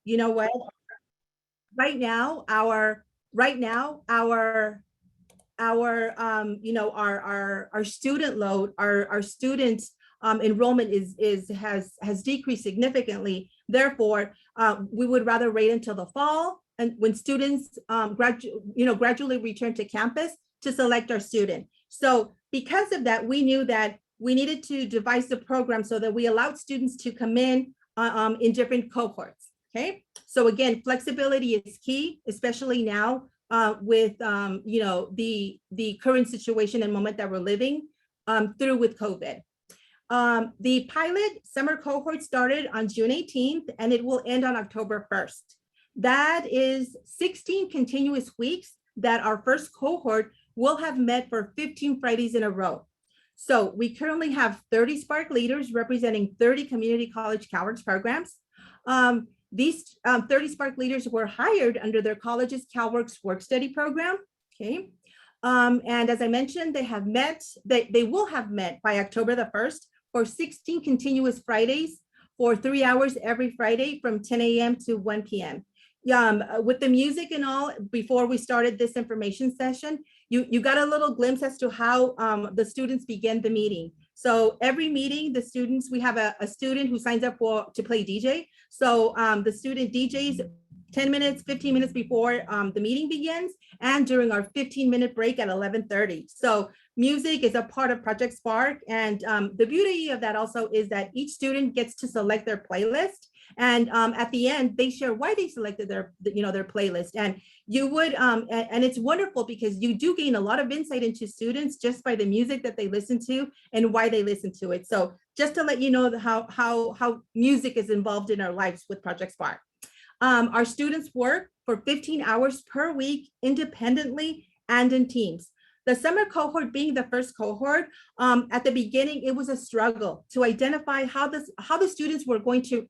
you know what, right now, our our student load, our students enrollment has decreased significantly. Therefore, we would rather wait until the fall and when students gradually return to campus to select our student. So because of that, we knew that we needed to devise the program so that we allowed students to come in different cohorts. Okay, so again, flexibility is key, especially now with the current situation and moment that we're living through with COVID. The pilot summer cohort started on June 18th and it will end on October 1st. That is 16 continuous weeks that our first cohort will have met for 15 Fridays in a row. So we currently have 30 SPARC leaders representing 30 community college CalWORKs programs. These 30 SPARC leaders were hired under their college's CalWORKs work study program. Okay. And as I mentioned, they will have met by October the 1st for 16 continuous Fridays for 3 hours every Friday from 10 a.m. to 1 p.m. With the music and all, before we started this information session, you got a little glimpse as to how the students begin the meeting. So every meeting, the students, we have a student who signs up to play DJ. So the student DJs 10 minutes, 15 minutes before the meeting begins and during our 15-minute break at 11:30. So music is a part of Project SPARC. And the beauty of that also is that each student gets to select their playlist. And at the end, they share why they selected their playlist. And you would, and it's wonderful because you do gain a lot of insight into students just by the music that they listen to and why they listen to it. So just to let you know how music is involved in our lives with Project SPARC. Our students work for 15 hours per week independently and in teams. The summer cohort being the first cohort, at the beginning, it was a struggle to identify how the students were going to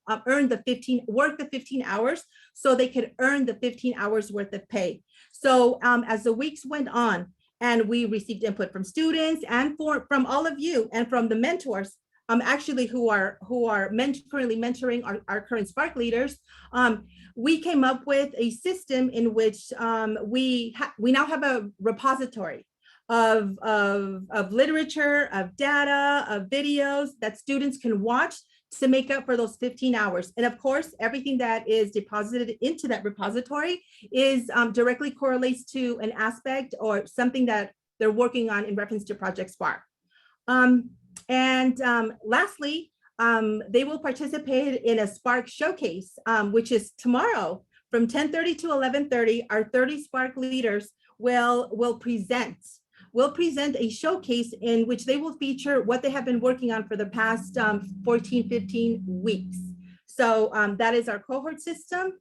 work the 15 hours so they could earn the 15 hours worth of pay. So as the weeks went on and we received input from students and from all of you and from the mentors, actually who are currently mentoring our current SPARC leaders, we came up with a system in which we now have a repository of literature, of data, of videos that students can watch to make up for those 15 hours. And of course, everything that is deposited into that repository is directly correlates to an aspect or something that they're working on in reference to Project SPARC. Lastly, they will participate in a SPARC showcase, which is tomorrow from 10:30 to 11:30. Our 30 SPARC leaders will present a showcase in which they will feature what they have been working on for the past 14, 15 weeks. So that is our cohort system.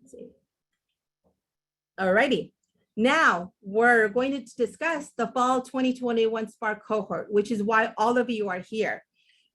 Let's see. All righty. Now we're going to discuss the fall 2021 SPARC cohort, which is why all of you are here.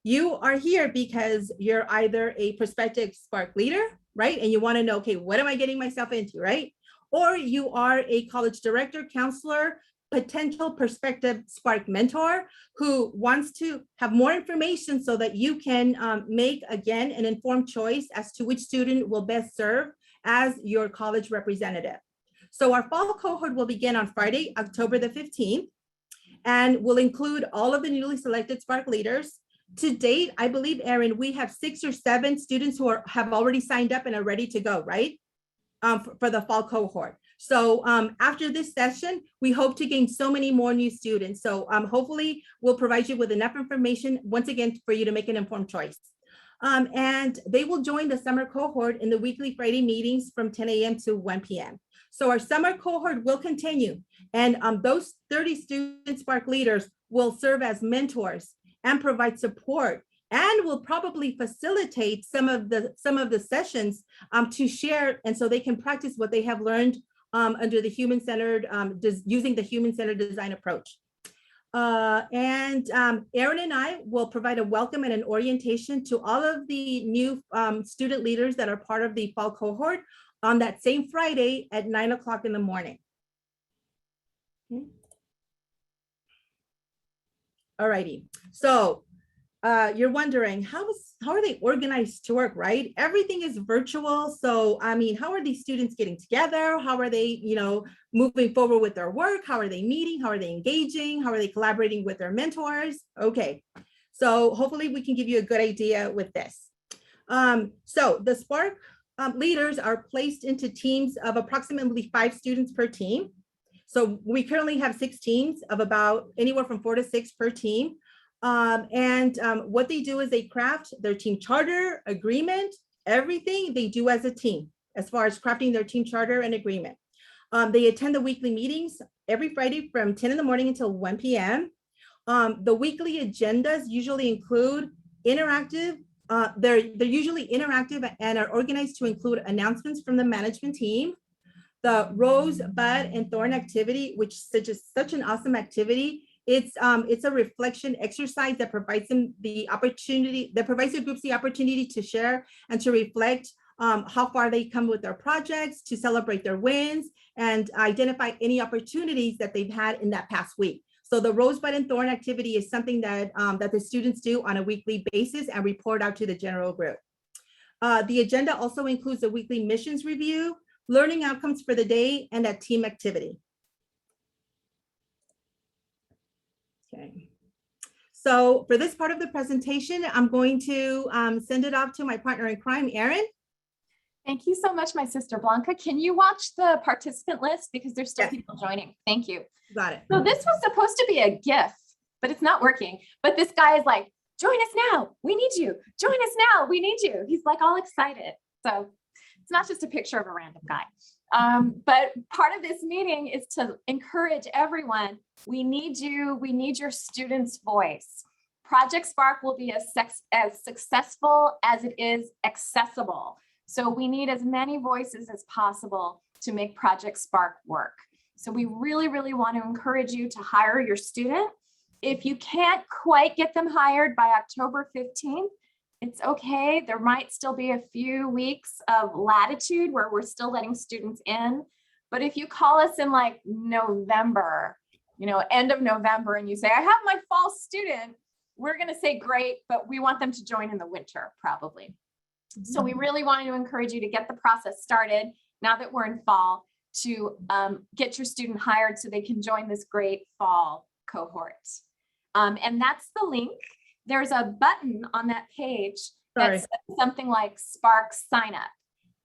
You are here because you're either a prospective SPARC leader, right? And you want to know, okay, what am I getting myself into, right? Or you are a college director, counselor, potential prospective SPARC mentor who wants to have more information so that you can make, again, an informed choice as to which student will best serve as your college representative. So our fall cohort will begin on Friday, October the 15th, and will include all of the newly selected SPARC leaders. To date, I believe, Erin, we have 6 or 7 students who have already signed up and are ready to go, right? For the fall cohort. So after this session, we hope to gain so many more new students. So hopefully we'll provide you with enough information, once again, for you to make an informed choice. And they will join the summer cohort in the weekly Friday meetings from 10 a.m. to 1 p.m. So our summer cohort will continue. And those 30 student SPARC leaders will serve as mentors and provide support, and will probably facilitate some of the sessions to share, and so they can practice what they have learned under the human-centered, using the human-centered design approach. Erin and I will provide a welcome and an orientation to all of the new student leaders that are part of the fall cohort on that same Friday at 9 o'clock in the morning. Okay. All righty. So you're wondering how are they organized to work, right? Everything is virtual. So, I mean, how are these students getting together? How are they, moving forward with their work? How are they meeting? How are they engaging? How are they collaborating with their mentors? Okay. So hopefully we can give you a good idea with this. So the SPARC leaders are placed into teams of approximately 5 students per team. So we currently have 6 teams of about anywhere from 4 to 6 per team. What they do is they craft their team charter, agreement, everything they do as a team, as far as crafting their team charter and agreement. They attend the weekly meetings every Friday from 10 in the morning until 1 p.m. The weekly agendas usually include interactive. They're usually interactive and are organized to include announcements from the management team, the rose, bud, and thorn activity, which is such an awesome activity. It's a reflection exercise that provides them the opportunity, that provides the groups the opportunity to share and to reflect how far they come with their projects, to celebrate their wins, and identify any opportunities that they've had in that past week. So the Rosebud and Thorn activity is something that, that the students do on a weekly basis and report out to the general group. The agenda also includes a weekly missions review, learning outcomes for the day, and a team activity. Okay. So for this part of the presentation, I'm going to send it off to my partner in crime, Erin. Thank you so much, my sister Blanca. Can you watch the participant list? Because there's still people joining. Thank you. Got it. So this was supposed to be a GIF, but it's not working. But this guy is like, join us now. We need you. Join us now. We need you. He's like all excited. So it's not just a picture of a random guy. But part of this meeting is to encourage everyone. We need you. We need your students' voice. Project SPARC will be as successful as it is accessible. So we need as many voices as possible to make Project SPARC work. So we really, really want to encourage you to hire your student. If you can't quite get them hired by October 15th, it's okay. There might still be a few weeks of latitude where we're still letting students in. But if you call us in like November, end of November, and you say, I have my fall student, we're going to say, great, but we want them to join in the winter, probably. So we really want to encourage you to get the process started now that we're in fall, to get your student hired so they can join this great fall cohort. And that's the link. There's a button on that page that says something like SPARC sign up.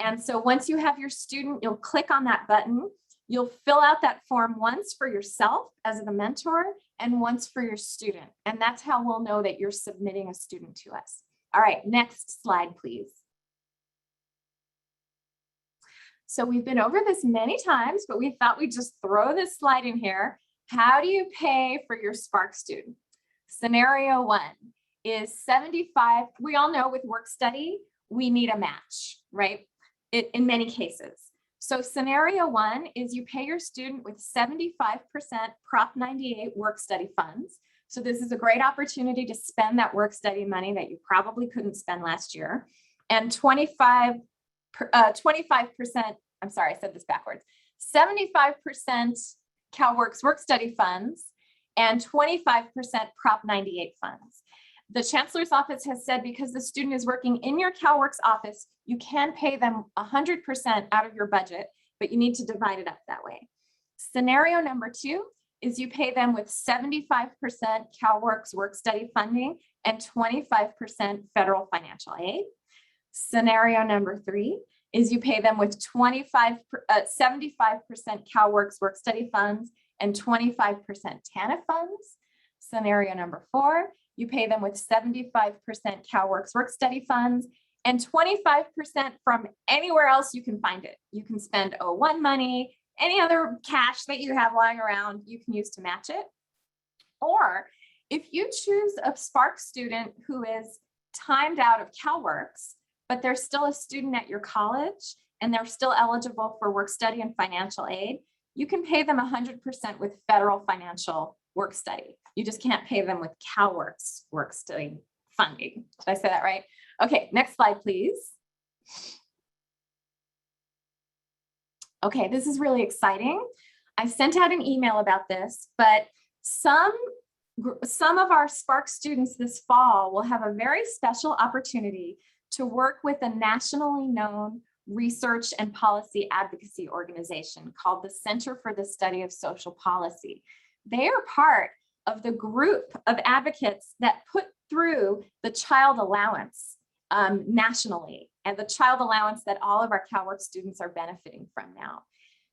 And so once you have your student, you'll click on that button. You'll fill out that form once for yourself as the mentor and once for your student. And that's how we'll know that you're submitting a student to us. All right, next slide, please. So we've been over this many times, but we thought we'd just throw this slide in here. How do you pay for your SPARC student? Scenario 1 is 75. We all know with work study, we need a match, right? In many cases. So scenario 1 is you pay your student with 75% Prop 98 work study funds. So this is a great opportunity to spend that work study money that you probably couldn't spend last year. And 25%, I'm sorry, I said this backwards, 75% CalWORKs work study funds and 25% Prop 98 funds. The Chancellor's office has said because the student is working in your CalWORKs office, you can pay them 100% out of your budget, but you need to divide it up that way. Scenario number 2 is you pay them with 75% CalWORKs work study funding and 25% federal financial aid. Scenario number 3 is you pay them with 75% CalWORKs work study funds and 25% TANF funds. Scenario number 4, you pay them with 75% CalWORKs work study funds and 25% from anywhere else you can find it. You can spend O1 money, any other cash that you have lying around, you can use to match it. Or if you choose a SPARC student who is timed out of CalWORKs, but they're still a student at your college and they're still eligible for work study and financial aid, you can pay them 100% with federal financial work study. You just can't pay them with CalWORKs work study funding. Did I say that right? Okay, next slide, please. Okay, this is really exciting. I sent out an email about this, but some some of our SPARC students this fall will have a very special opportunity to work with a nationally known research and policy advocacy organization called the Center for the Study of Social Policy. They are part of the group of advocates that put through the child allowance nationally, and the child allowance that all of our CalWORKs students are benefiting from now.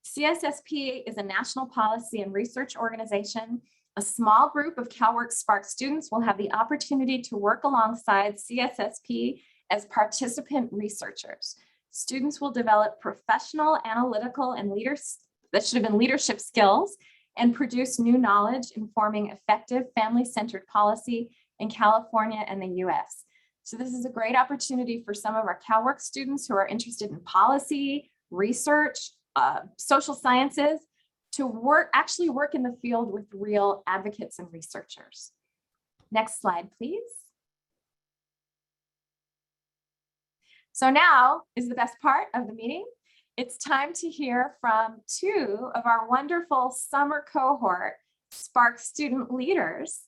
CSSP is a national policy and research organization. A small group of CalWORKs SPARC students will have the opportunity to work alongside CSSP as participant researchers. Students will develop professional, analytical, and leadership skills and produce new knowledge informing effective family-centered policy in California and the US. So this is a great opportunity for some of our CalWORKs students who are interested in policy, research, social sciences, to actually work in the field with real advocates and researchers. Next slide, please. So now is the best part of the meeting. It's time to hear from two of our wonderful summer cohort SPARC student leaders.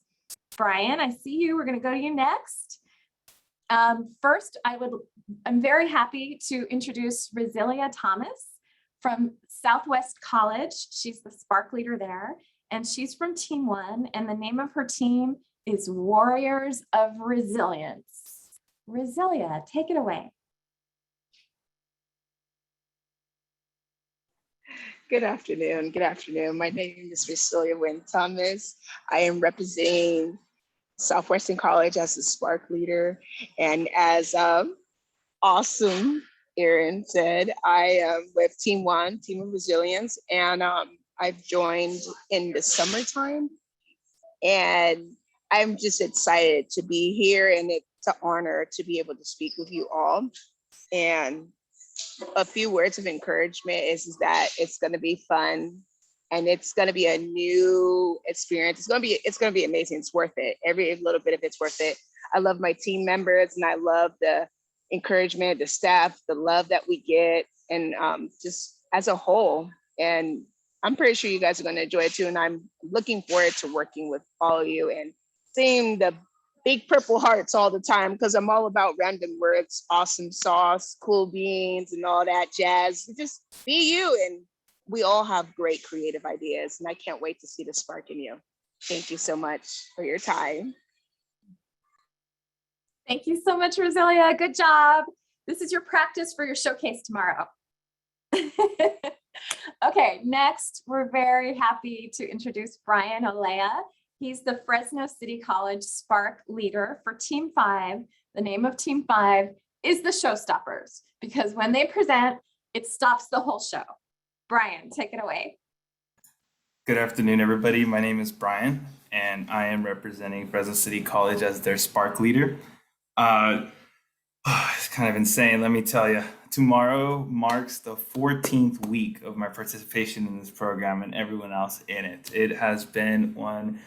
Brian, I see you. We're going to go to you next. First, I'm very happy to introduce Rosilia Thomas from Southwest College. She's the SPARC leader there, and she's from Team 1, and the name of her team is Warriors of Resilience. Rosilia, take it away. Good afternoon. Good afternoon. My name is Rosilia Wynn Thomas. I am representing Southwestern College as a SPARC leader. And as awesome Erin said, I am with Team 1, Team of Resilience, and I've joined in the summertime. And I'm just excited to be here, and it's an honor to be able to speak with you all. And a few words of encouragement is that it's going to be fun, and it's going to be a new experience. It's going to be amazing. It's worth it. Every little bit of it's worth it. I love my team members, and I love the encouragement, the staff, the love that we get, and just as a whole. And I'm pretty sure you guys are going to enjoy it too. And I'm looking forward to working with all of you and seeing the big purple hearts all the time, because I'm all about random words, awesome sauce, cool beans, and all that jazz. Just be you, and we all have great creative ideas, and I can't wait to see the spark in you. Thank you so much for your time. Thank you so much, Rosilia. Good job. This is your practice for your showcase tomorrow. Okay, next, we're very happy to introduce Brian Olea. He's the Fresno City College SPARC leader for Team 5. The name of Team 5 is the Showstoppers, because when they present, it stops the whole show. Brian, take it away. Good afternoon, everybody. My name is Brian, and I am representing Fresno City College as their SPARC leader. It's kind of insane, let me tell you. Tomorrow marks the 14th week of my participation in this program and everyone else in it. It has been one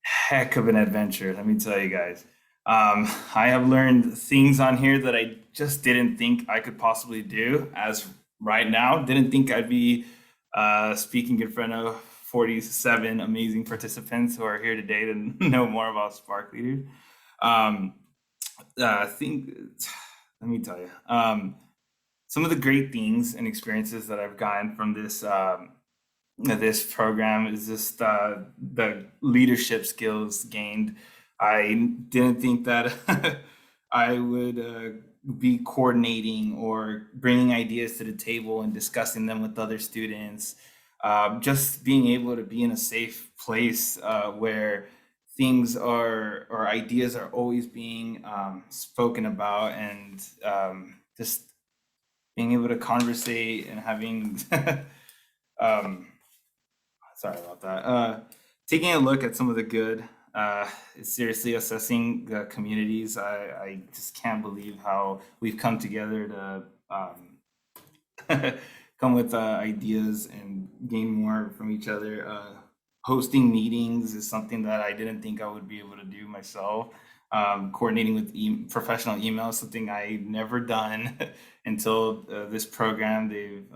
heck of an adventure, let me tell you guys. I have learned things on here that I just didn't think I could possibly do as right now. Didn't think I'd be speaking in front of 47 amazing participants who are here today to know more about SPARC leaders. Let me tell you, some of the great things and experiences that I've gotten from this program is just the leadership skills gained. I didn't think that I would be coordinating or bringing ideas to the table and discussing them with other students. Just being able to be in a safe place where things or ideas are always being spoken about, and just being able to conversate and having sorry about that. Taking a look at some of the good, seriously assessing the communities. I just can't believe how we've come together to come with ideas and gain more from each other. Hosting meetings is something that I didn't think I would be able to do myself. Coordinating with professional emails, something I never done until this program. They've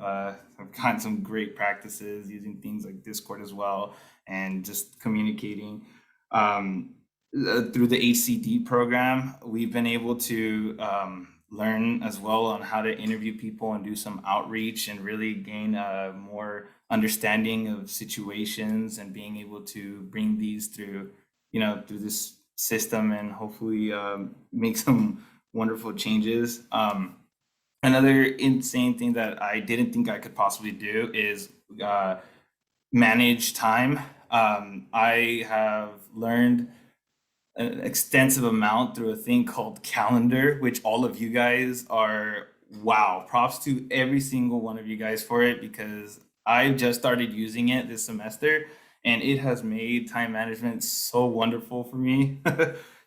gotten some great practices using things like Discord as well, and just communicating. through the ACD program, we've been able to learn as well on how to interview people and do some outreach and really gain more understanding of situations and being able to bring these through, through this system and hopefully make some wonderful changes. Another insane thing that I didn't think I could possibly do is manage time. I have learned an extensive amount through a thing called Calendar, which all of you guys are, wow, props to every single one of you guys for it, because I just started using it this semester and it has made time management so wonderful for me.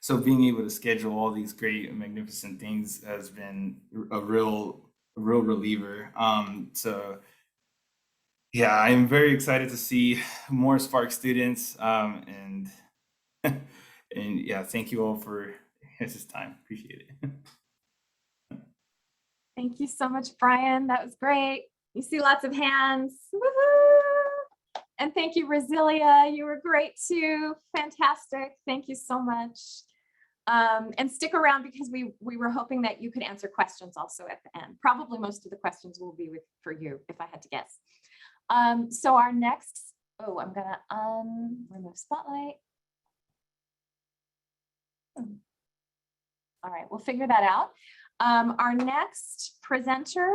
So being able to schedule all these great, magnificent things has been a real reliever. So yeah, I'm very excited to see more SPARC students, and and yeah, thank you all for this time. Appreciate it. Thank you so much, Brian. That was great. You see lots of hands. Woohoo! And thank you, Rosilia. You were great too. Fantastic. Thank you so much. And stick around because we were hoping that you could answer questions also at the end. Probably most of the questions will be for you, if I had to guess. So our next, I'm gonna remove spotlight. All right, we'll figure that out. Our next presenter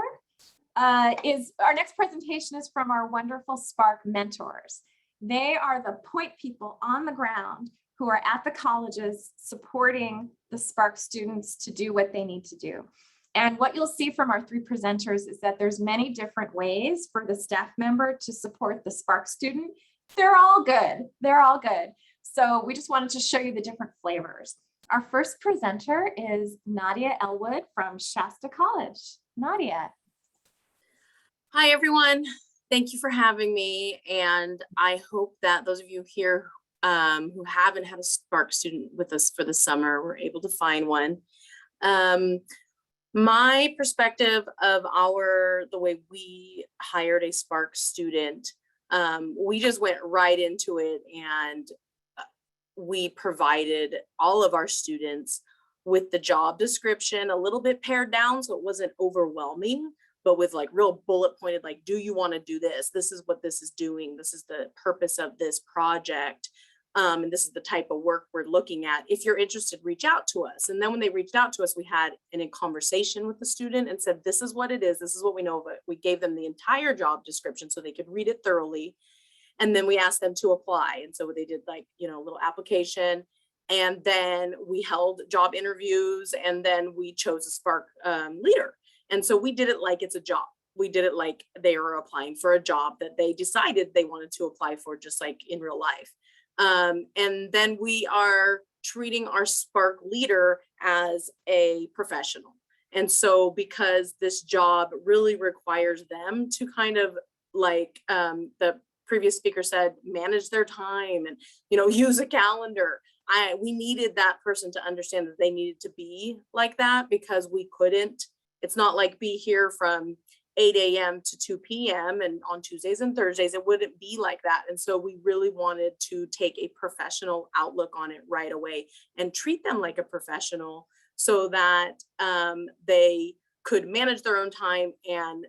our next presentation is from our wonderful SPARC mentors. They are the point people on the ground who are at the colleges supporting the SPARC students to do what they need to do. And what you'll see from our three presenters is that there's many different ways for the staff member to support the SPARC student. They're all good. They're all good. So we just wanted to show you the different flavors. Our first presenter is Nadia Elwood from Shasta College. Nadia. Hi, everyone. Thank you for having me. And I hope that those of you here who haven't had a SPARC student with us for the summer were able to find one. My perspective of the way we hired a SPARC student, we just went right into it, and we provided all of our students with the job description, a little bit pared down so it wasn't overwhelming, but with like real bullet pointed, like, do you want to do this? This is what this is doing. This is the purpose of this project. And this is the type of work we're looking at. If you're interested, reach out to us. And then when they reached out to us, we had a conversation with the student and said, this is what it is. This is what we know of it. We gave them the entire job description so they could read it thoroughly. And then we asked them to apply. And so they did like, a little application. And then we held job interviews, and then we chose a SPARC leader. And so we did it like it's a job. We did it like they were applying for a job that they decided they wanted to apply for, just like in real life. And then we are treating our SPARC leader as a professional. And so because this job really requires them to kind of like the previous speaker said, manage their time and, use a calendar. We needed that person to understand that they needed to be like that, because we couldn't, it's not like be here from 8 a.m. to 2 p.m. and on Tuesdays and Thursdays, it wouldn't be like that. And so we really wanted to take a professional outlook on it right away and treat them like a professional so that they could manage their own time and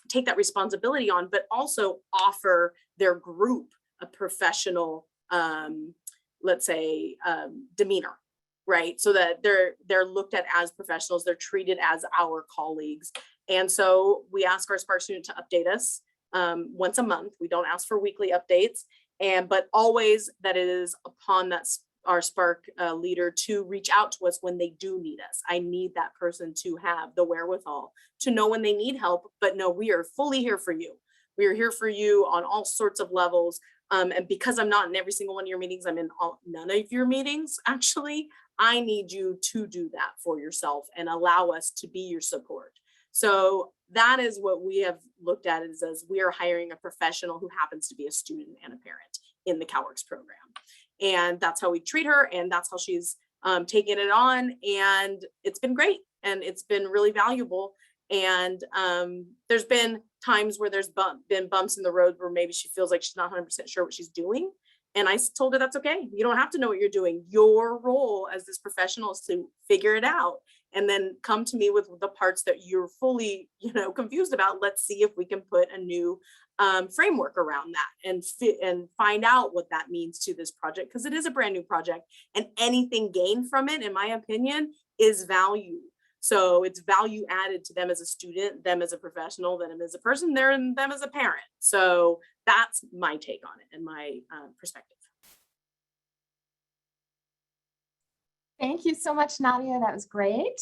take that responsibility on, but also offer their group a professional, let's say, demeanor, right? So that they're looked at as professionals, they're treated as our colleagues. And so we ask our SPARC student to update us once a month. We don't ask for weekly updates, but always that it is upon our SPARC leader to reach out to us when they do need us. I need that person to have the wherewithal to know when they need help, but no, we are fully here for you. We are here for you on all sorts of levels. And because I'm not in every single one of your meetings, I'm in none of your meetings, actually, I need you to do that for yourself and allow us to be your support. So that is what we have looked at as we are hiring a professional who happens to be a student and a parent in the CalWORKs program. And that's how we treat her. And that's how she's taken it on. And it's been great. And it's been really valuable. And there's been times where there's been bumps in the road where maybe she feels like she's not 100% sure what she's doing. And I told her that's okay. You don't have to know what you're doing. Your role as this professional is to figure it out and then come to me with the parts that you're fully, confused about. Let's see if we can put a new framework around that and find out what that means to this project, because it is a brand new project, and anything gained from it, in my opinion, is value. So it's value added to them as a student, them as a professional, them as a person, them as a parent. So that's my take on it and my perspective. Thank you so much, Nadia. That was great.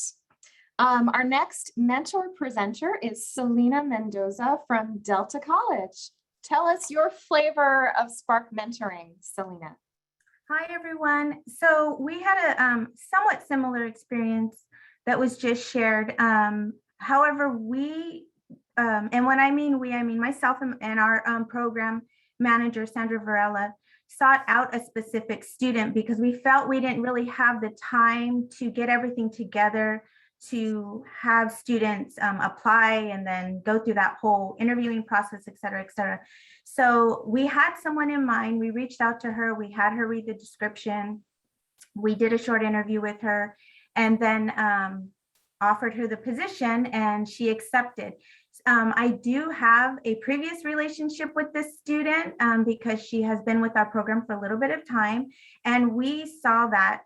Our next mentor presenter is Selena Mendoza from Delta College. Tell us your flavor of SPARC mentoring, Selena. Hi, everyone. So we had a somewhat similar experience that was just shared. However, we, and when I mean we, I mean myself and our program manager, Sandra Varela, sought out a specific student because we felt we didn't really have the time to get everything together to have students apply and then go through that whole interviewing process, et cetera, et cetera. So we had someone in mind. We reached out to her. We had her read the description. We did a short interview with her and then offered her the position, and she accepted. I do have a previous relationship with this student because she has been with our program for a little bit of time, and we saw that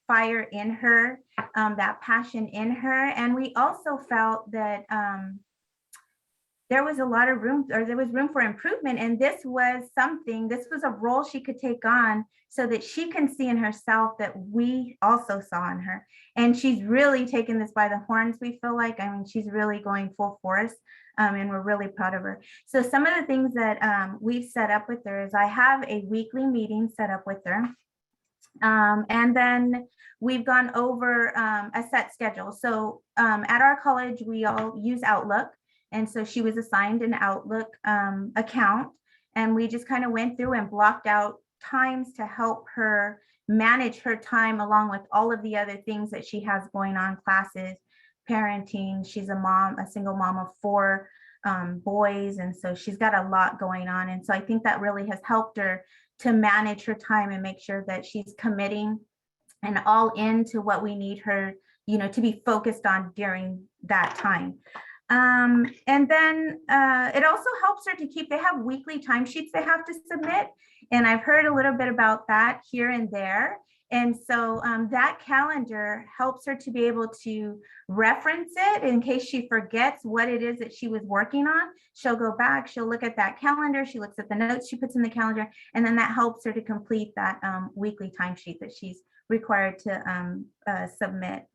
fire in her, that passion in her, and we also felt that there was a lot of room, or there was room for improvement, and this was a role she could take on so that she can see in herself that we also saw in her. And she's really taken this by the horns, we feel like. I mean, she's really going full force, and we're really proud of her. So some of the things that we've set up with her is I have a weekly meeting set up with her. And then we've gone over a set schedule. So at our college, we all use Outlook. And so she was assigned an Outlook account, and we just kind of went through and blocked out times to help her manage her time along with all of the other things that she has going on, classes, parenting. She's a mom, a single mom of 4 boys. And so she's got a lot going on. And so I think that really has helped her to manage her time and make sure that she's committing and all into what we need her, to be focused on during that time. And then it also helps her to they have weekly timesheets they have to submit. And I've heard a little bit about that here and there. And so that calendar helps her to be able to reference it in case she forgets what it is that she was working on. She'll go back, she'll look at that calendar, she looks at the notes she puts in the calendar, and then that helps her to complete that weekly timesheet that she's required to submit.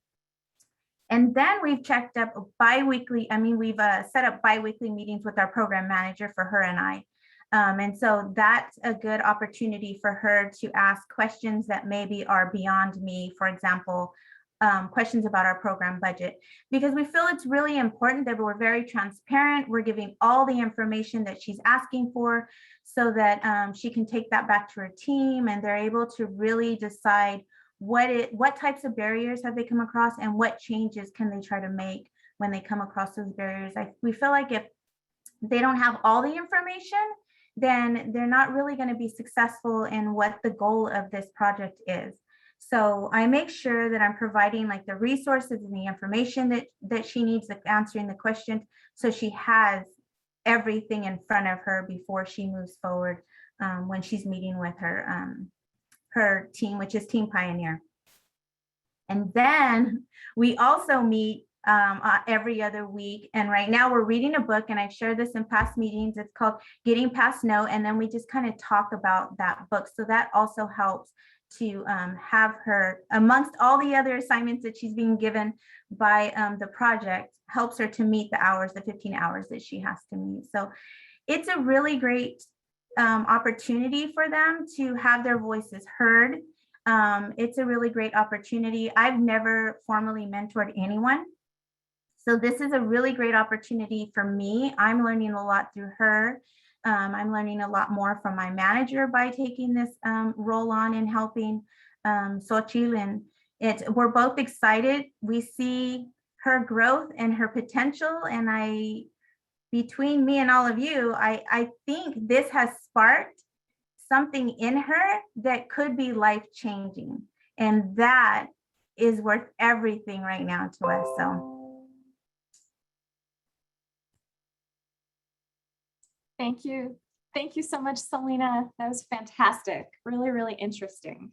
And then we've checked up bi-weekly, we've set up bi-weekly meetings with our program manager for her and I. And so that's a good opportunity for her to ask questions that maybe are beyond me. For example, questions about our program budget, because we feel it's really important that we're very transparent. We're giving all the information that she's asking for so that she can take that back to her team, and they're able to really decide what types of barriers have they come across and what changes can they try to make when they come across those barriers. We feel like if they don't have all the information, then they're not really going to be successful in what the goal of this project is. So I make sure that I'm providing like the resources and the information that she needs, like answering the questions, so she has everything in front of her before she moves forward when she's meeting with her team, which is Team Pioneer. And then we also meet every other week. And right now we're reading a book, and I've shared this in past meetings. It's called Getting Past No. And then we just kind of talk about that book. So that also helps to have her, amongst all the other assignments that she's being given by the project, helps her to meet the hours, the 15 hours that she has to meet. So it's a really great opportunity for them to have their voices heard. It's a really great opportunity. I've never formally mentored anyone. So this is a really great opportunity for me. I'm learning a lot through her. I'm learning a lot more from my manager by taking this role on and helping Xochitl. And we're both excited. We see her growth and her potential. And between me and all of you, I think this has sparked something in her that could be life-changing. And that is worth everything right now to us. So Thank you. Thank you so much, Selena. That was fantastic. Really, really interesting.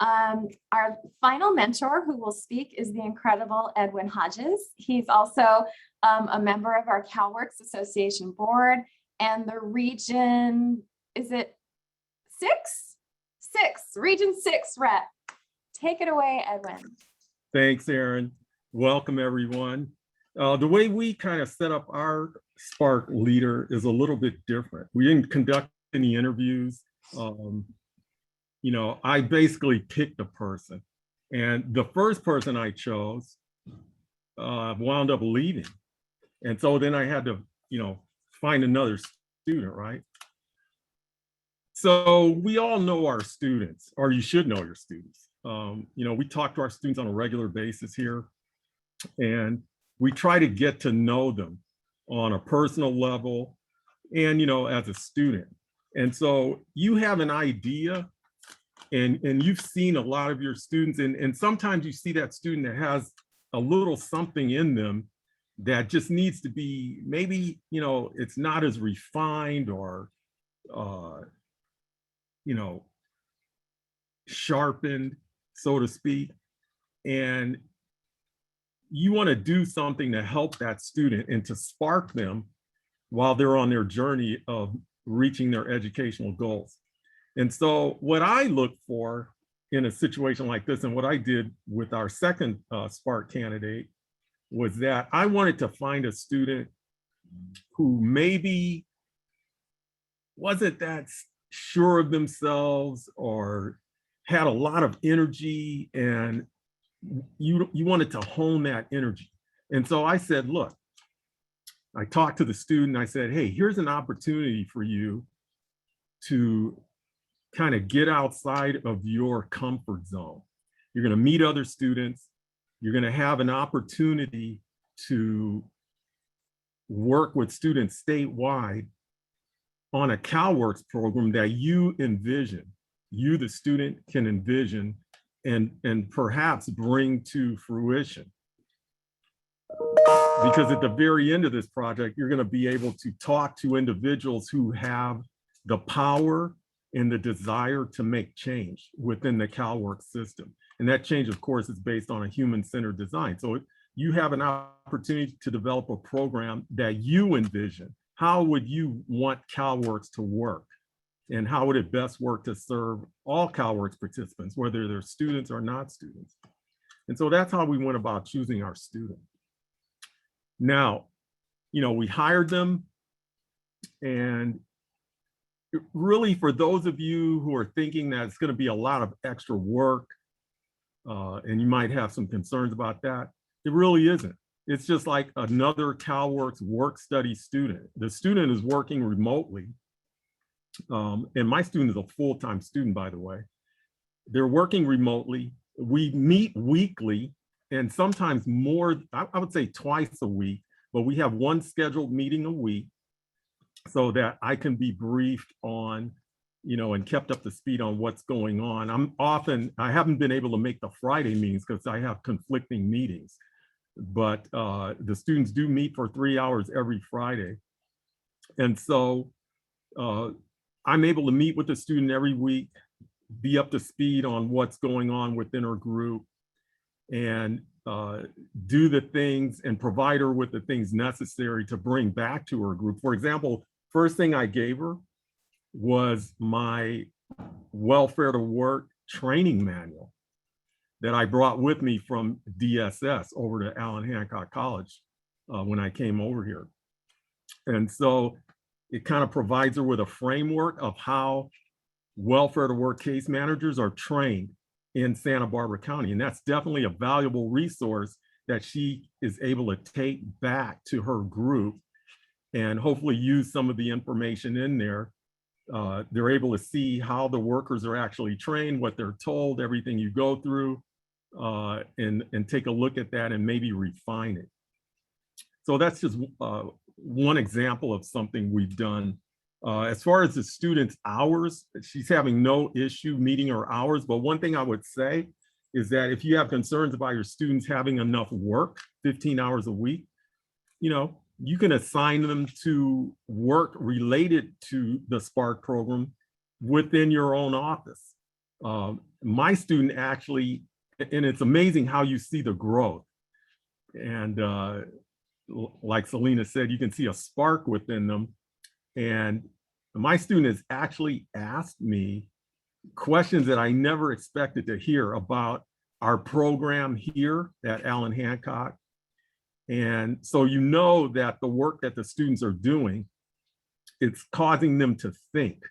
Our final mentor who will speak is the incredible Edwin Hodges. He's also a member of our CalWORKs Association board and the region, is it six? Region 6 rep. Take it away, Edwin. Thanks, Erin. Welcome, everyone. The way we kind of set up our SPARC leader is a little bit different. We didn't conduct any interviews. You know, I basically picked a person, and the first person I chose wound up leaving. And so then I had to, you know, find another student, right? So we all know our students, or you should know your students. You know, we talk to our students on a regular basis here, and we try to get to know them on a personal level and, you know, as a student. And so you have an idea, and you've seen a lot of your students, and sometimes you see that student that has a little something in them that just needs to be, maybe, you know, it's not as refined or, you know, sharpened, so to speak. And you want to do something to help that student and to spark them while they're on their journey of reaching their educational goals. And so what I look for in a situation like this, and what I did with our second SPARC candidate, was that I wanted to find a student who maybe wasn't that sure of themselves or had a lot of energy, and you wanted to hone that energy. And so I said, look, I talked to the student, I said, hey, here's an opportunity for you to kind of get outside of your comfort zone. You're going to meet other students. You're going to have an opportunity to work with students statewide on a CalWORKs program that you envision, you, the student, can envision and perhaps bring to fruition. Because at the very end of this project, you're going to be able to talk to individuals who have the power and the desire to make change within the CalWORKs system. And that change, of course, is based on a human-centered design. So you have an opportunity to develop a program that you envision. How would you want CalWORKs to work? And how would it best work to serve all CalWORKs participants, whether they're students or not students? And so that's how we went about choosing our student. Now, you know, we hired them, and really, for those of you who are thinking that it's going to be a lot of extra work, and you might have some concerns about that, it really isn't. It's just like another CalWORKs work study student. The student is working remotely, and my student is a full-time student, by the way. They're working remotely. We meet weekly, and sometimes more, I would say twice a week, but we have one scheduled meeting a week so that I can be briefed on, you know, and kept up to speed on what's going on. I haven't been able to make the Friday meetings because I have conflicting meetings, but the students do meet for 3 hours every Friday. And so I'm able to meet with the student every week, be up to speed on what's going on within her group, and do the things and provide her with the things necessary to bring back to her group. For example, first thing I gave her was my welfare to work training manual that I brought with me from DSS over to Allen Hancock College when I came over here. And so it kind of provides her with a framework of how welfare to work case managers are trained in Santa Barbara County. And that's definitely a valuable resource that she is able to take back to her group and hopefully use some of the information in there. They're able to see how the workers are actually trained, what they're told, everything you go through, and take a look at that and maybe refine it. So that's just one example of something we've done As far as the students' hours, she's having no issue meeting her hours. But one thing I would say is that if you have concerns about your students having enough work, 15 hours a week, you can assign them to work related to the SPARC program within your own office. My student actually, and it's amazing how you see the growth. And like Selena said, you can see a spark within them. And my student has actually asked me questions that I never expected to hear about our program here at Allen Hancock. And so you know that the work that the students are doing, it's causing them to think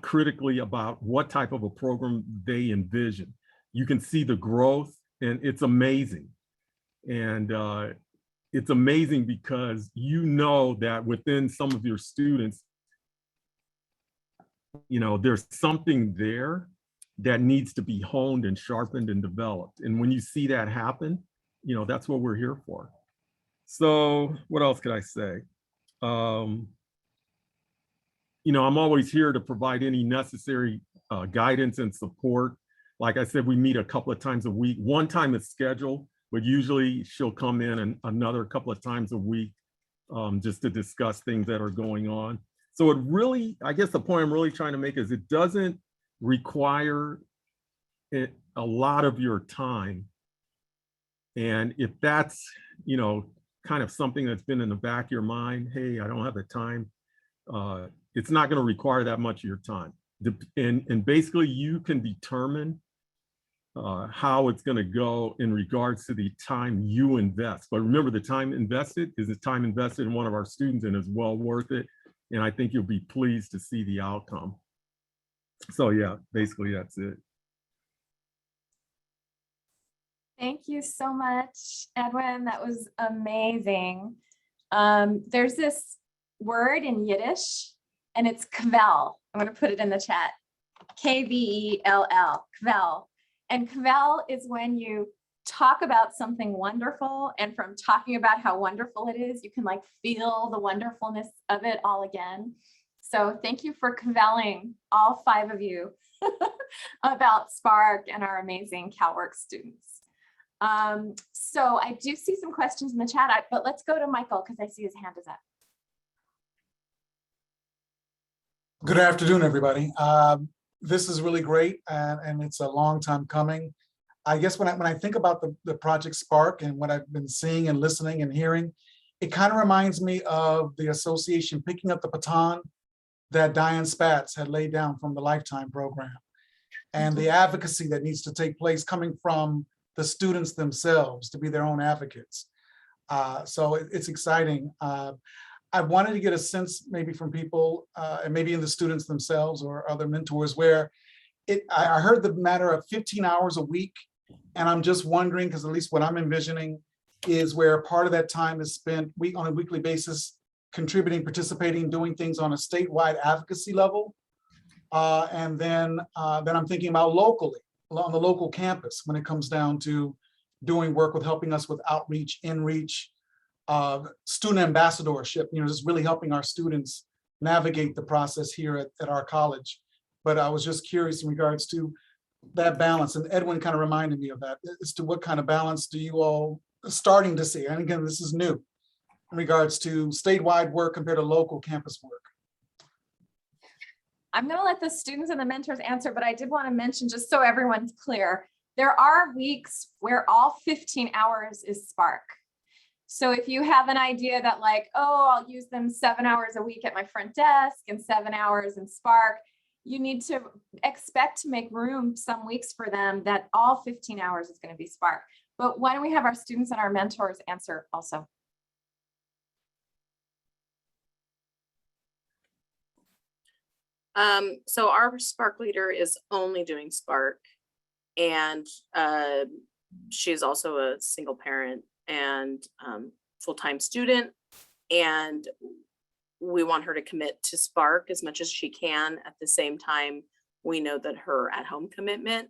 critically about what type of a program they envision. You can see the growth, and it's amazing. And it's amazing because you know that within some of your students, there's something there that needs to be honed and sharpened and developed. And when you see that happen, that's what we're here for. So what else could I say? I'm always here to provide any necessary guidance and support. Like I said, we meet a couple of times a week. One time it's scheduled, but usually she'll come in and another couple of times a week just to discuss things that are going on. So it really, I guess the point I'm really trying to make is it doesn't require a lot of your time. And if that's, kind of something that's been in the back of your mind, hey, I don't have the time, it's not going to require that much of your time. And basically you can determine how it's going to go in regards to the time you invest. But remember, the time invested is the time invested in one of our students, and is well worth it. And I think you'll be pleased to see the outcome. So yeah, basically that's it. Thank you so much, Edwin. That was amazing. There's this word in Yiddish, and it's kvel. I'm going to put it in the chat. Kvell, kvel. And kvel is when you talk about something wonderful, and from talking about how wonderful it is, you can like feel the wonderfulness of it all again. So thank you for kvelling, all 5 of you, about SPARC and our amazing CalWORKs students. So I do see some questions in the chat, but let's go to Michael because I see his hand is up. Good afternoon, everybody. This is really great, and it's a long time coming. I guess when I think about the Project SPARC and what I've been seeing and listening and hearing, it kind of reminds me of the association picking up the baton that Diane Spatz had laid down from the Lifetime program, and the advocacy that needs to take place coming from the students themselves to be their own advocates. So it's exciting. I wanted to get a sense maybe from people and maybe in the students themselves or other mentors where I heard the matter of 15 hours a week. And I'm just wondering, because at least what I'm envisioning is where part of that time is spent on a weekly basis, contributing, participating, doing things on a statewide advocacy level. And then I'm thinking about locally, on the local campus, when it comes down to doing work with helping us with outreach, in-reach, student ambassadorship, just really helping our students navigate the process here at our college. But I was just curious in regards to that balance, and Edwin kind of reminded me of that, as to what kind of balance do you all starting to see? And again, this is new in regards to statewide work compared to local campus work. I'm going to let the students and the mentors answer, but I did want to mention, just so everyone's clear, there are weeks where all 15 hours is SPARC. So if you have an idea that like, oh, I'll use them 7 hours a week at my front desk and 7 hours in SPARC, you need to expect to make room some weeks for them that all 15 hours is going to be SPARC. But why don't we have our students and our mentors answer also? So our SPARC leader is only doing SPARC, and she's also a single parent and full-time student, and we want her to commit to SPARC as much as she can. At the same time, we know that her at-home commitment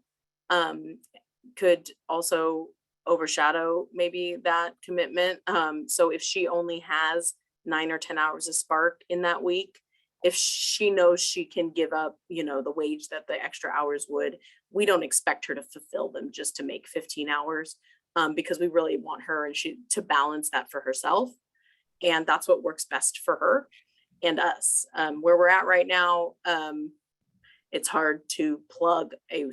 could also overshadow maybe that commitment. So if she only has 9 or 10 hours of SPARC in that week, if she knows she can give up, the wage that the extra hours would, we don't expect her to fulfill them just to make 15 hours, because we really want her and she to balance that for herself. And that's what works best for her and us. Where we're at right now, it's hard to plug an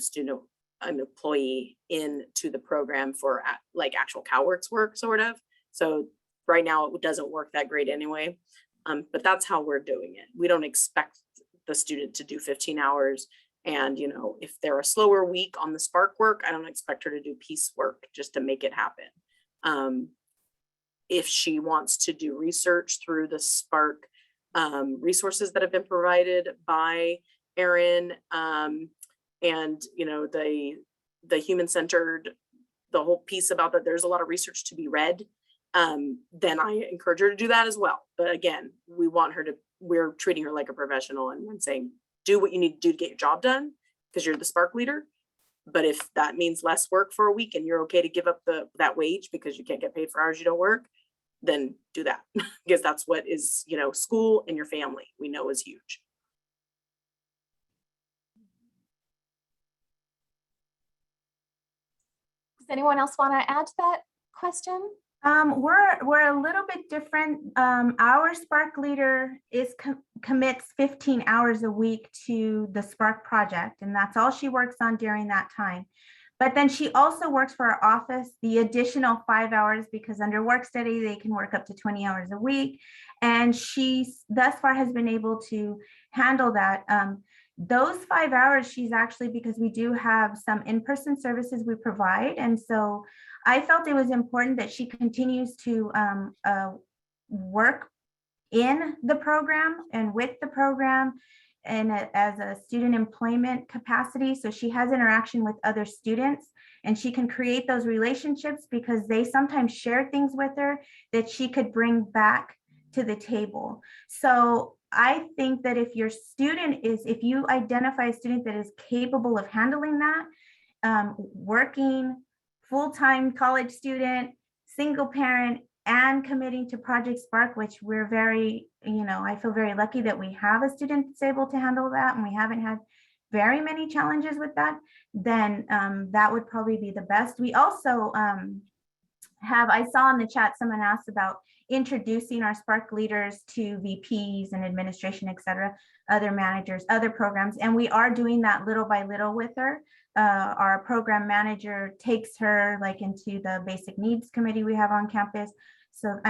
employee into the program for like actual CalWORKs work, sort of. So right now it doesn't work that great anyway. But that's how we're doing it. We don't expect the student to do 15 hours. And, if they're a slower week on the SPARC work, I don't expect her to do piece work just to make it happen. If she wants to do research through the SPARC resources that have been provided by Erin, and, the human-centered, the whole piece about that, there's a lot of research to be read. Then I encourage her to do that as well. But again, we're treating her like a professional and saying, do what you need to do to get your job done because you're the SPARC leader. But if that means less work for a week and you're okay to give up that wage because you can't get paid for hours you don't work, then do that. Because that's what is, school and your family, we know is huge. Does anyone else want to add to that question? We're a little bit different. Our SPARC leader commits 15 hours a week to the SPARC project, and that's all she works on during that time. But then she also works for our office the additional 5 hours because under work study, they can work up to 20 hours a week. And she thus far has been able to handle that. Those 5 hours, she's actually, because we do have some in-person services we provide. And so I felt it was important that she continues to work in the program and with the program and as a student employment capacity. So she has interaction with other students and she can create those relationships because they sometimes share things with her that she could bring back to the table. So I think that if you identify a student that is capable of handling that, working, full-time college student, single parent, and committing to Project SPARC, which we're very, I feel very lucky that we have a student that's able to handle that and we haven't had very many challenges with that, then that would probably be the best. We also I saw in the chat, someone asked about introducing our SPARC leaders to VPs and administration, et cetera, other managers, other programs. And we are doing that little by little with her. Our program manager takes her like into the basic needs committee we have on campus. So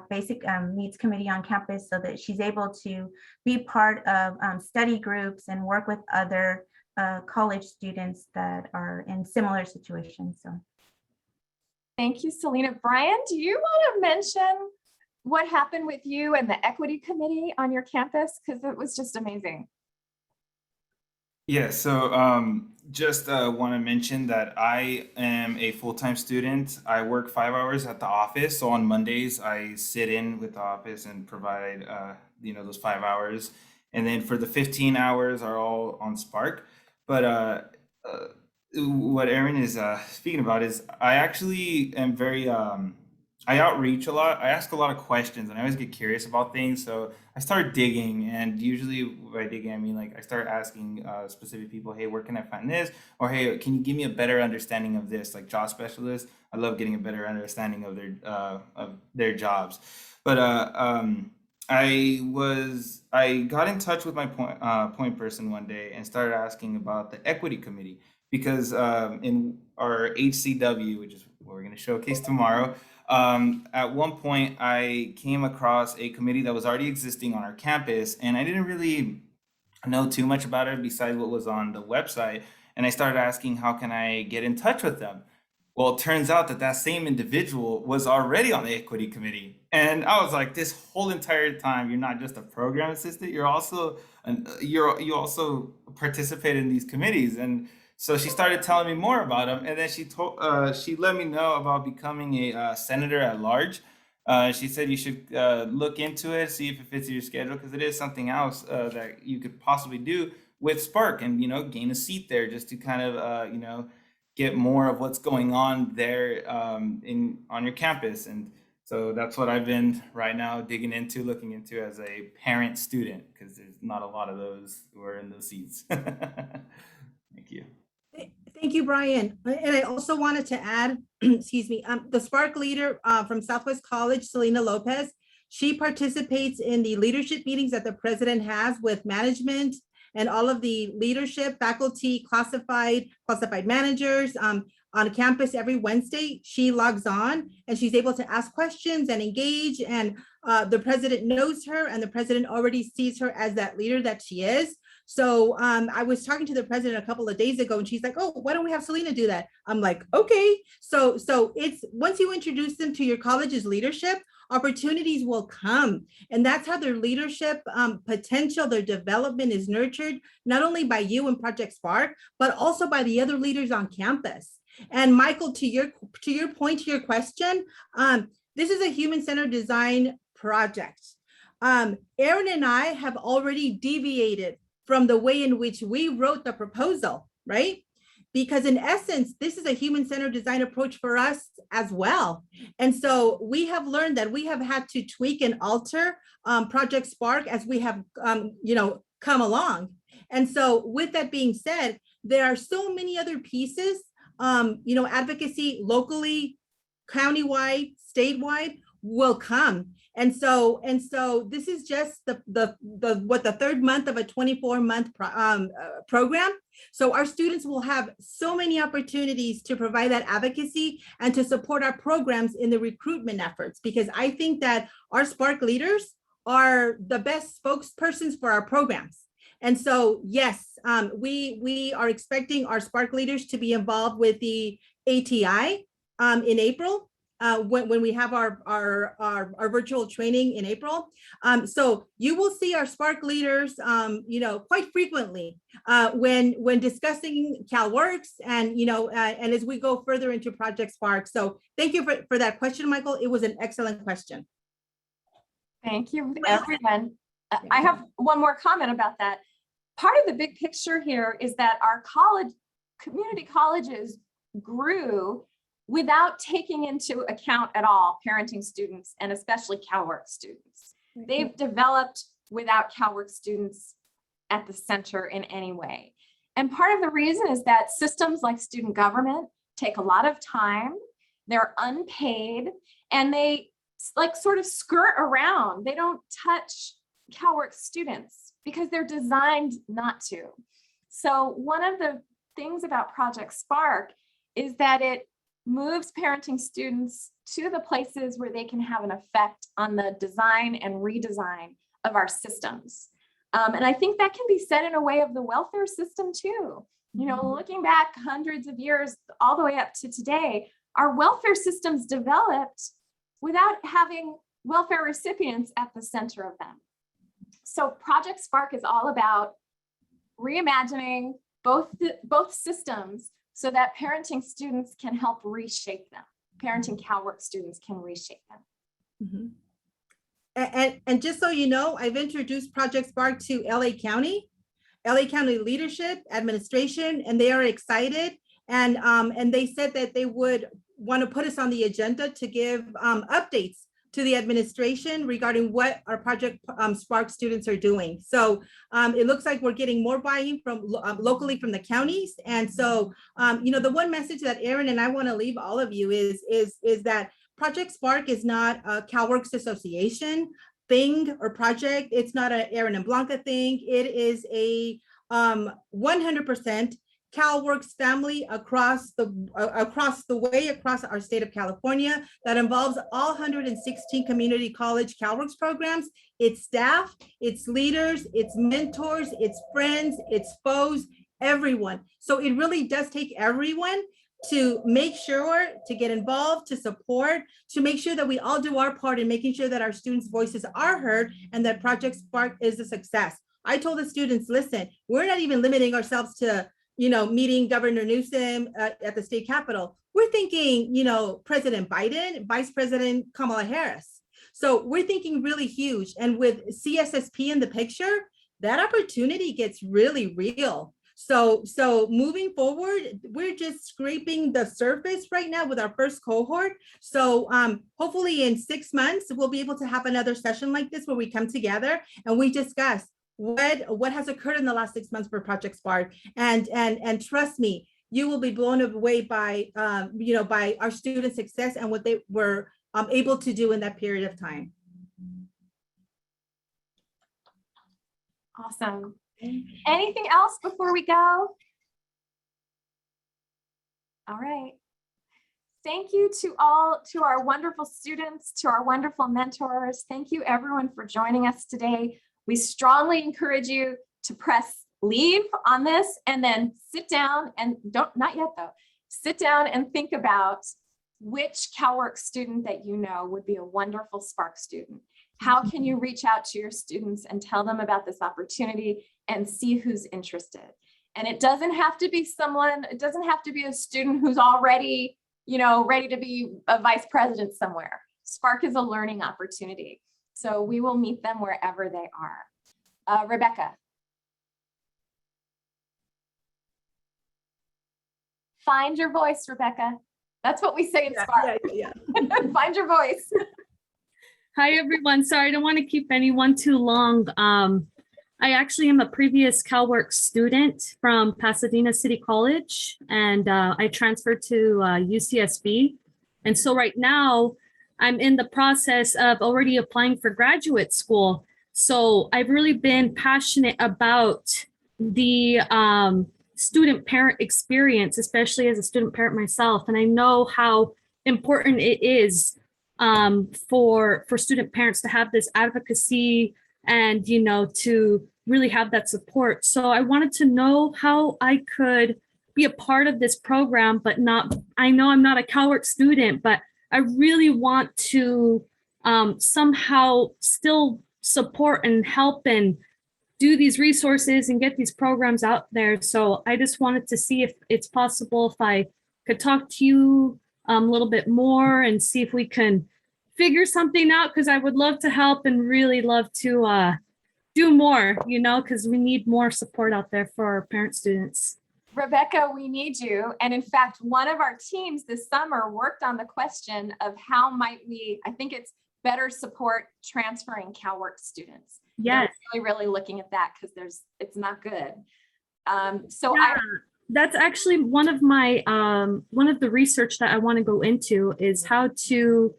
basic needs committee on campus so that she's able to be part of study groups and work with other college students that are in similar situations. So. Thank you, Selena. Brian, do you want to mention what happened with you and the equity committee on your campus? Because it was just amazing. Yeah, so just want to mention that I am a full-time student. I work 5 hours at the office. So on Mondays, I sit in with the office and provide, those 5 hours. And then for the 15 hours are all on SPARC. But what Erin is speaking about is I actually am very, I outreach a lot. I ask a lot of questions and I always get curious about things. So I started digging, and usually by digging, I mean like I start asking specific people, hey, where can I find this? Or hey, can you give me a better understanding of this? Like job specialists, I love getting a better understanding of their jobs. But I got in touch with my point person one day and started asking about the equity committee because in our HCW, which is what we're going to showcase tomorrow, at one point I came across a committee that was already existing on our campus, and I didn't really know too much about it besides what was on the website. And I started asking, how can I get in touch with them? Well, it turns out that same individual was already on the equity committee. And I was like, this whole entire time, you're not just a program assistant, you also participate in these committees. And so she started telling me more about them, and then she let me know about becoming a senator at large. She said you should look into it, see if it fits your schedule, because it is something else that you could possibly do with SPARC, and gain a seat there just to kind of get more of what's going on there on your campus. And So that's what I've been right now looking into as a parent student, because there's not a lot of those who are in those seats. Thank you. Thank you, Brian. And I also wanted to add, excuse me, the SPARC leader from Southwest College, Selena Lopez, she participates in the leadership meetings that the president has with management and all of the leadership, faculty, classified managers on campus every Wednesday. She logs on and she's able to ask questions and engage, and the president knows her, and the president already sees her as that leader that she is. So I was talking to the president a couple of days ago, and she's like, "Oh, why don't we have Selena do that?" I'm like, "Okay." So it's, once you introduce them to your college's leadership, opportunities will come, and that's how their leadership potential, their development is nurtured, not only by you and Project SPARC, but also by the other leaders on campus. And Michael, to your point, to your question, this is a human-centered design project. Aaron and I have already deviated from the way in which we wrote the proposal, right? Because in essence, this is a human-centered design approach for us as well. And so we have learned that we have had to tweak and alter Project SPARC as we have, come along. And so with that being said, there are so many other pieces, advocacy locally, countywide, statewide will come. And so this is just the third month of a 24-month program. So our students will have so many opportunities to provide that advocacy and to support our programs in the recruitment efforts, because I think that our SPARC leaders are the best spokespersons for our programs. And so, yes, we are expecting our SPARC leaders to be involved with the ATI in April. When we have our virtual training in April. So you will see our SPARC leaders, quite frequently when discussing CalWORKs and, and as we go further into Project SPARC. So thank you for that question, Michael. It was an excellent question. Thank you, everyone. I have one more comment about that. Part of the big picture here is that our community colleges grew without taking into account at all parenting students, and especially CalWORKs students. They've developed without CalWORKs students at the center in any way. And part of the reason is that systems like student government take a lot of time, they're unpaid, and they sort of skirt around. They don't touch CalWORKs students because they're designed not to. So one of the things about Project SPARC is that it moves parenting students to the places where they can have an effect on the design and redesign of our systems. And I think that can be said in a way of the welfare system too. Looking back hundreds of years, all the way up to today, our welfare systems developed without having welfare recipients at the center of them. So Project SPARC is all about reimagining both systems so that parenting students can help reshape them. Parenting CalWORKs students can reshape them. Mm-hmm. And just so you know, I've introduced Project SPARC to LA County leadership, administration, and they are excited. And they said that they would want to put us on the agenda to give updates to the administration regarding what our Project SPARC students are doing. So it looks like we're getting more buy-in from locally from the counties. And so, the one message that Aaron and I want to leave all of you is that Project SPARC is not a CalWORKs Association thing or project. It's not an Aaron and Blanca thing. It is a 100% CalWORKs family across our state of California that involves all 116 community college CalWORKs programs, its staff, its leaders, its mentors, its friends, its foes, everyone. So it really does take everyone to make sure to get involved, to support, to make sure that we all do our part in making sure that our students' voices are heard and that Project SPARC is a success. I told the students, listen, we're not even limiting ourselves to meeting Governor Newsom at the state capitol. We're thinking, President Biden, Vice President Kamala Harris. So we're thinking really huge. And with CSSP in the picture, that opportunity gets really real. So moving forward, we're just scraping the surface right now with our first cohort. So hopefully in 6 months, we'll be able to have another session like this where we come together and we discuss what has occurred in the last 6 months for Project SPARC. And trust me, you will be blown away by by our student success and what they were able to do in that period of time. Awesome. Anything else before we go? All right. Thank you to our wonderful students, to our wonderful mentors. Thank you everyone for joining us today. We strongly encourage you to press leave on this and then sit down and not yet though, sit down and think about which CalWORKs student that you know would be a wonderful SPARC student. How can you reach out to your students and tell them about this opportunity and see who's interested? And it doesn't have to be it doesn't have to be a student who's already, ready to be a vice president somewhere. SPARC is a learning opportunity. So we will meet them wherever they are. Rebecca. Find your voice, Rebecca. That's what we say in SPARC. Yeah. Find your voice. Hi, everyone. Sorry, I don't want to keep anyone too long. I actually am a previous CalWORKs student from Pasadena City College, and I transferred to UCSB. And so right now, I'm in the process of already applying for graduate school. So I've really been passionate about the student parent experience, especially as a student parent myself. And I know how important it is for student parents to have this advocacy and, to really have that support. So I wanted to know how I could be a part of this program, but I know I'm not a CalWORKs student, but I really want to somehow still support and help and do these resources and get these programs out there. So I just wanted to see if it's possible, if I could talk to you a little bit more and see if we can figure something out, because I would love to help and really love to do more, because we need more support out there for our parent students. Rebecca, we need you. And in fact, one of our teams this summer worked on the question of how might we, I think it's better support transferring CalWORKs students. Yes. They're really looking at that because it's not good. That's actually one of my one of the research that I want to go into is how to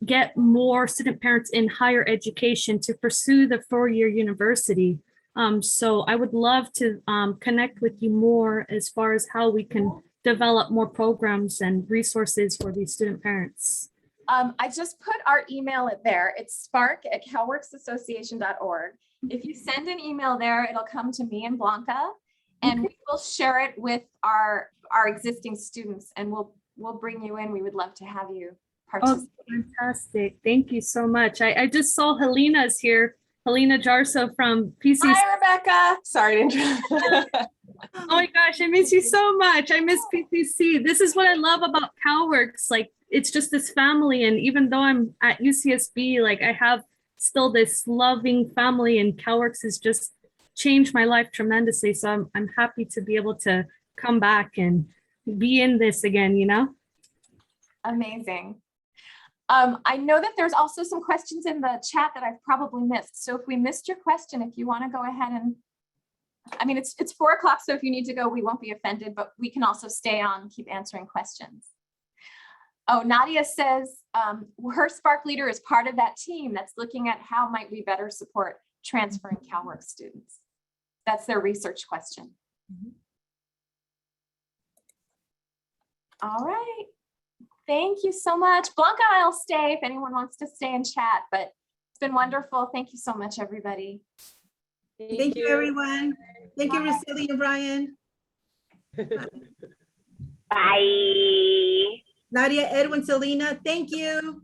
get more student parents in higher education to pursue the 4-year university. So I would love to connect with you more as far as how we can develop more programs and resources for these student parents. I just put our email there. It's spark@calworksassociation.org. If you send an email there, it'll come to me and Blanca, and we will share it with our existing students, and we'll bring you in. We would love to have you participate. Oh, fantastic. Thank you so much. I just saw Helena's here. Helena Jarso from PCC. Hi, Rebecca. Sorry to interrupt. Oh my gosh, I miss you so much. I miss PCC. This is what I love about CalWORKs. Like, it's just this family. And even though I'm at UCSB, like I have still this loving family, and CalWORKs has just changed my life tremendously. So I'm happy to be able to come back and be in this again, Amazing. I know that there's also some questions in the chat that I've probably missed. So if we missed your question, if you want to go ahead and, it's 4 o'clock. So if you need to go, we won't be offended, but we can also stay on and keep answering questions. Oh, Nadia says her SPARC leader is part of that team that's looking at how might we better support transferring CalWORKs students. That's their research question. All right. Thank you so much. Blanca and I'll stay if anyone wants to stay and chat, but it's been wonderful. Thank you so much, everybody. Thank you, everyone. Thank you, Rosili and Brian. Bye. Nadia, Edwin, Selena, thank you.